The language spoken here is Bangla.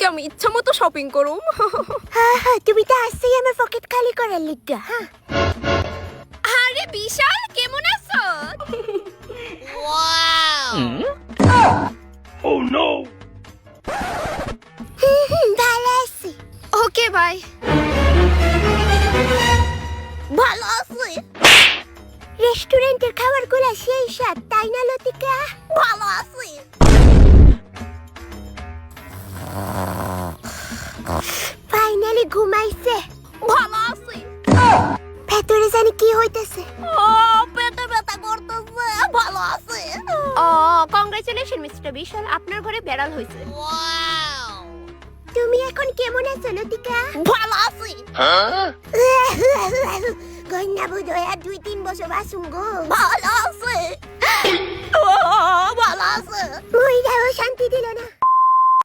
আজকে আমি ইচ্ছা মতো শপিং করুম। হ্যাঁ হ্যাঁ, তুমি তো আসছেই আমার পকেট খালি করার লিগা। হ্যাঁ আরে বিশাল, কেমন আছো? ভালো আছি। Okay bye. ভালো আছি। রেস্টুরেন্টের খাবারগুলো সেই স্বাদ, তাই না লতিকা? ভালো আছি। ফাইনালি ঘুমাইছে। ভালো আছি। ভেতরে জানি কি হইতেছে। ও পেটে ব্যথা করতেছে। ভালো আছে। ও কংগ্রাচুলেশন মিস্টার বিশাল, আপনার ঘরে বেড়াল হইছে। তুমি এখন কেমন আছো লতিকা? ভালো আছি। কন্যা বোধ হয় আর 2-3 বছর বাসুম গো। ভালো আছে। ও ভালো আছে। মহিলাও শান্তি দিল না।